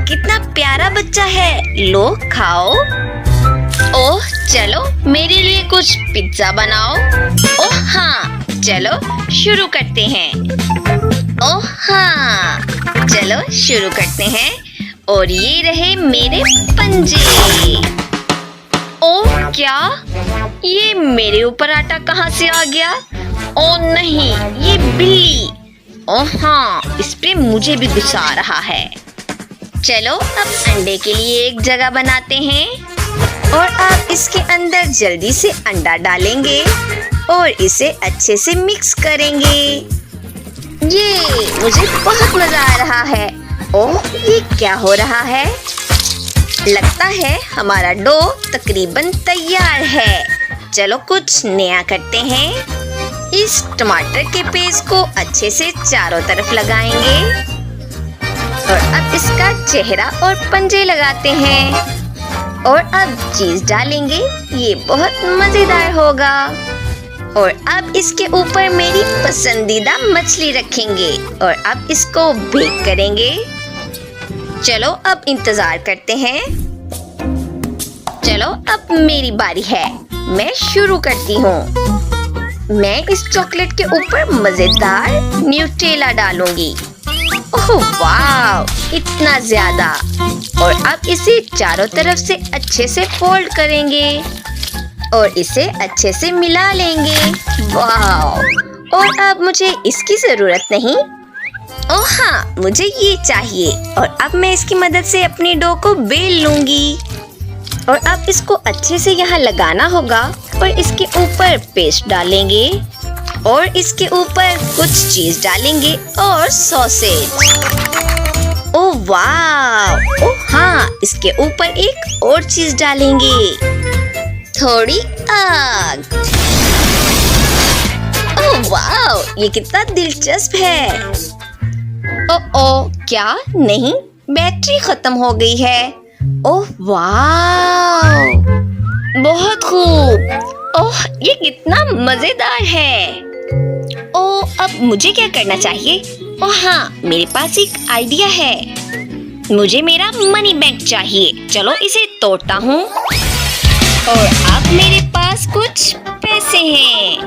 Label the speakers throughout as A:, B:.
A: कितना प्यारा बच्चा है। लो खाओ। ओह चलो मेरे लिए कुछ पिज्जा बनाओ। ओह हाँ, चलो शुरू करते हैं। ओह हाँ, चलो शुरू करते हैं। और ये रहे मेरे पंजे। ओह क्या, ये मेरे ऊपर आटा कहाँ से आ गया? ओह नहीं, ये बिल्ली। ओह हाँ, इस पे मुझे भी गुस्सा आ रहा है। चलो अब अंडे के लिए एक जगह बनाते हैं और अब इसके अंदर जल्दी से अंडा डालेंगे और इसे अच्छे से मिक्स करेंगे। ये मुझे बहुत मजा आ रहा है। ओह ये क्या हो रहा है? लगता है हमारा डो तकरीबन तैयार है। चलो कुछ नया करते हैं। इस टमाटर के पेस्ट को अच्छे से चारों तरफ लगाएंगे और अब इसका चेहरा और पंजे लगाते हैं और अब चीज डालेंगे। ये बहुत मजेदार होगा। और अब इसके ऊपर मेरी पसंदीदा मछली रखेंगे और अब इसको बेक करेंगे। चलो अब इंतजार करते हैं। चलो अब मेरी बारी है, मैं शुरू करती हूँ। मैं इस चॉकलेट के ऊपर मजेदार न्यूटेला डालूंगी। ओह वाह, इतना ज्यादा। और अब इसे चारों तरफ से अच्छे से फोल्ड करेंगे और इसे अच्छे से मिला लेंगे। वाह, और अब मुझे इसकी जरूरत नहीं। ओह हाँ, मुझे ये चाहिए। और अब मैं इसकी मदद से अपनी डो को बेल लूंगी और अब इसको अच्छे से यहाँ लगाना होगा और इसके ऊपर पेस्ट डालेंगे और इसके ऊपर कुछ चीज डालेंगे और सॉसेज। ओह वाह, ओह हाँ, इसके ऊपर एक और चीज डालेंगे, थोड़ी आग। ओह वाह, ये कितना दिलचस्प है। ओह क्या, नहीं, बैटरी खत्म हो गई है। ओह वाह, बहुत खूब। ओह ये कितना मजेदार है। ओह अब मुझे क्या करना चाहिए? ओह हाँ, मेरे पास एक आइडिया है। मुझे मेरा मनी बैंक चाहिए। चलो इसे तोड़ता हूँ और अब मेरे पास कुछ पैसे हैं।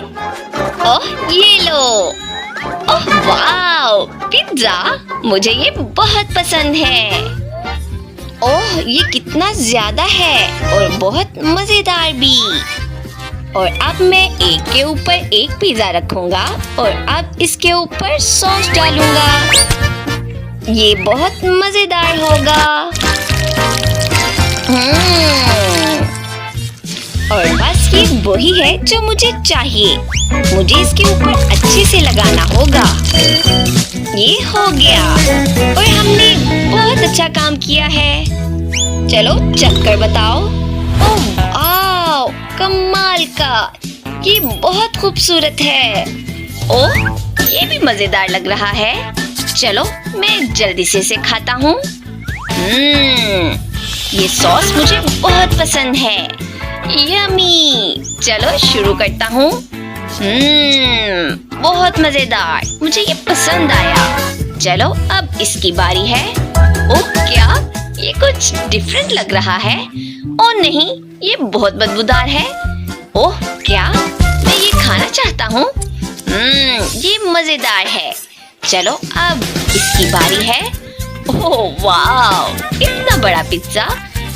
A: ओह ये लो। ओह वाह, पिज्जा, मुझे ये बहुत पसंद है। ओह ये कितना ज्यादा है और बहुत मजेदार भी। और अब मैं एक के ऊपर एक पिज्जा रखूंगा और अब इसके ऊपर सॉस डालूंगा। ये बहुत मजेदार होगा। और बस ये वही है जो मुझे चाहिए। मुझे इसके ऊपर अच्छे से लगाना होगा। ये हो गया और हमने बहुत अच्छा काम किया है। चलो चख कर बताओ। ओह आओ, कमाल का, ये बहुत खूबसूरत है। ओह ये भी मजेदार लग रहा है। चलो मैं जल्दी से इसे खाता हूँ। ये सॉस मुझे बहुत पसंद है। यम्मी। चलो शुरू करता हूँ। बहुत मजेदार, मुझे ये पसंद आया। चलो अब इसकी बारी है। ओह क्या, ये कुछ डिफरेंट लग रहा है। ओह नहीं, ये बहुत बदबूदार है। ओह क्या, मैं ये खाना चाहता हूँ। ये मजेदार है। चलो अब इसकी बारी है। ओह वाह, इतना बड़ा पिज्जा।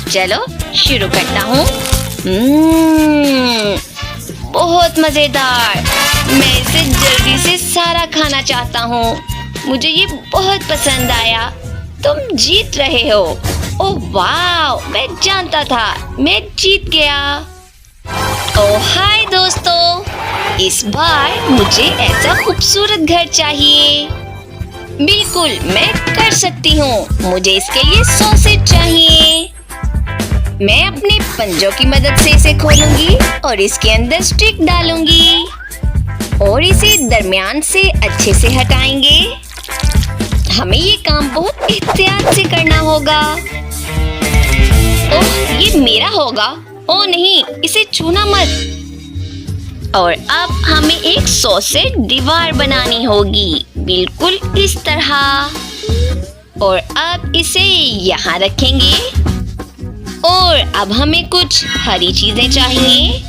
A: चलो शुरू करता हूँ। बहुत मजेदार। मैं इसे जल्दी से सारा खाना चाहता हूँ। मुझे ये बहुत पसंद आया। तुम जीत रहे हो। ओह वाह, मैं जानता था, मैं जीत गया। ओह हाय दोस्तों, इस बार मुझे ऐसा खूबसूरत घर चाहिए। बिल्कुल मैं कर सकती हूँ। मुझे इसके लिए सॉसेज चाहिए। मैं अपने पंजों की मदद से इसे खोलूंगी और इसके अंदर स्टिक डालूंगी और इसे दरमियान से अच्छे से हटाएंगे। हमें ये काम बहुत एहतियात से करना होगा। ओह ये मेरा होगा। ओह नहीं, इसे छूना मत। और अब हमें एक सॉसेज दीवार बनानी होगी, बिल्कुल इस तरह। और अब इसे यहाँ रखेंगे। और अब हमें कुछ हरी चीजें चाहिए।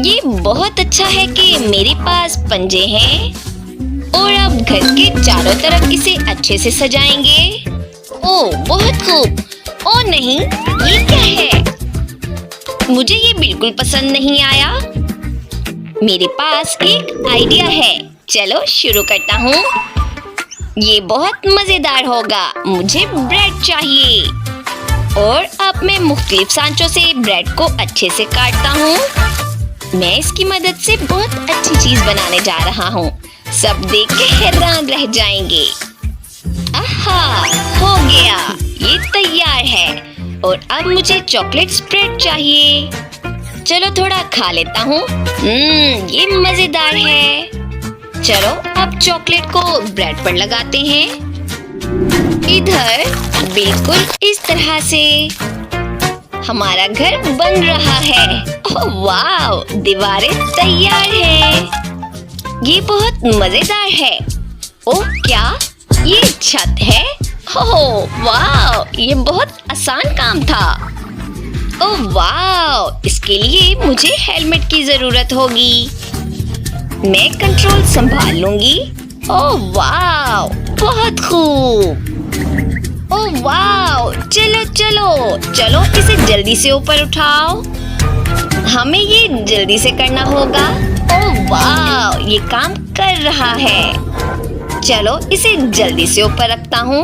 A: ये बहुत अच्छा है कि मेरे पास पंजे हैं। और अब घर के चारों तरफ इसे अच्छे से सजाएंगे। ओह बहुत खूब। ओह नहीं, ये क्या है? मुझे ये बिल्कुल पसंद नहीं आया। मेरे पास एक आइडिया है, चलो शुरू करता हूँ। ये बहुत मजेदार होगा। मुझे ब्रेड चाहिए और अब मैं मुख्तलिफ सांचों से ब्रेड को अच्छे से काटता हूँ। मैं इसकी मदद से बहुत अच्छी चीज बनाने जा रहा हूँ। सब देख के हैरान रह जाएंगे। आहा, हो गया, ये तैयार है। और अब मुझे चॉकलेट स्प्रेड चाहिए। चलो थोड़ा खा लेता हूँ। ये मजेदार है। चलो अब चॉकलेट को ब्रेड पर लगाते हैं। इधर बिल्कुल इस तरह से हमारा घर बन रहा है। ओह वाव, दीवारें तैयार है। ये बहुत मजेदार है। ओह क्या ये छत है? ओह वाव, ये बहुत आसान काम था। ओह वाव, इसके लिए मुझे हेलमेट की जरूरत होगी। मैं कंट्रोल संभाल लूंगी। ओह वाव, बहुत खूब। ओह वाव, चलो चलो चलो इसे जल्दी से ऊपर उठाओ। हमें ये जल्दी से करना होगा। ओह वाव, ये काम कर रहा है। चलो इसे जल्दी से ऊपर रखता हूँ।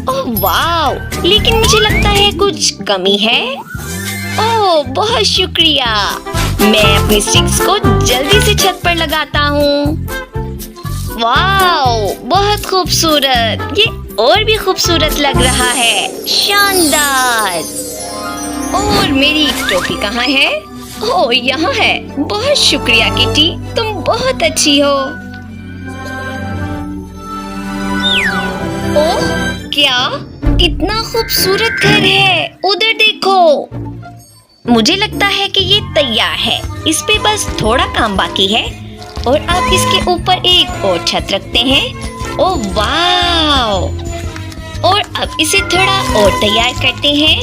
A: ओह वाव, लेकिन मुझे लगता है कुछ कमी है। ओह बहुत शुक्रिया। मैं अपनी स्टिक्स को जल्दी से छत पर लगाता हूँ। वाव, बहुत खूबसूरत। ये और भी खूबसूरत लग रहा है। शानदार। और मेरी टोपी कहाँ है? ओह यहाँ है। बहुत शुक्रिया किटी, तुम बहुत अच्छी हो। ओह क्या कितना खूबसूरत घर है। उधर देखो। मुझे लगता है कि ये तैयार है। इस पे बस थोड़ा काम बाकी है। और अब इसके ऊपर एक और छत रखते हैं। ओह वाव, और अब इसे थोड़ा और तैयार करते हैं।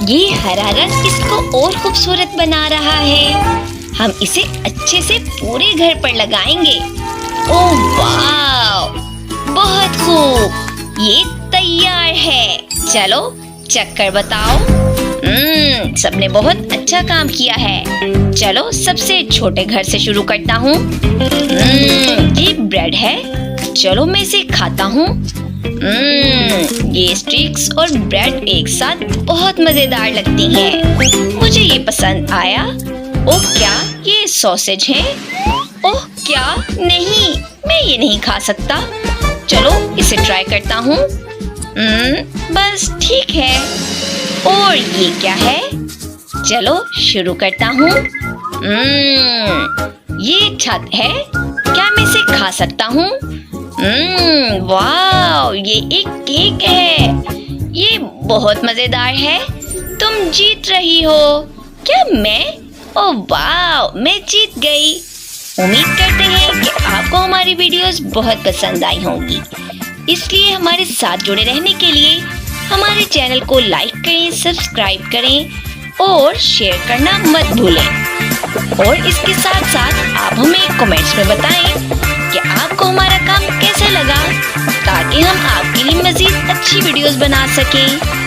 A: ये हरा रंग इसको और खूबसूरत बना रहा है। हम इसे अच्छे से पूरे घर पर लगाएंगे। ओह वाव, बहुत खूब, ये तैयार है। चलो चक्कर बताओ। सबने बहुत अच्छा काम किया है। चलो सबसे छोटे घर से शुरू करता हूँ। ये ब्रेड है। चलो मैं इसे खाता हूँ। ये स्टिक्स और ब्रेड एक साथ बहुत मजेदार लगती हैं। मुझे ये पसंद आया। ओह क्या ये सॉसेज है? ओह क्या, नहीं, मैं ये नहीं खा सकता। चलो इसे ट्राई करता हूँ। बस ठीक है। और ये क्या है? चलो शुरू करता हूँ। ये छत है। क्या मैं इसे खा सकता हूँ? वाव, ये एक केक है। ये बहुत मजेदार है। तुम जीत रही हो। क्या मैं? ओह वाव, मैं जीत गई। उम्मीद करते हैं कि आपको हमारी वीडियोस बहुत पसंद आई होंगी। इसलिए हमारे साथ जुड़े रहने के लिए हमारे चैनल को लाइक करें, सब्सक्राइब करें और शेयर करना मत भूलें। और इसके साथ साथ आप हमें कमेंट्स में बताएं कि आपको हमारा काम कैसा लगा, ताकि हम आपके लिए मज़ीद अच्छी वीडियोस बना सकें।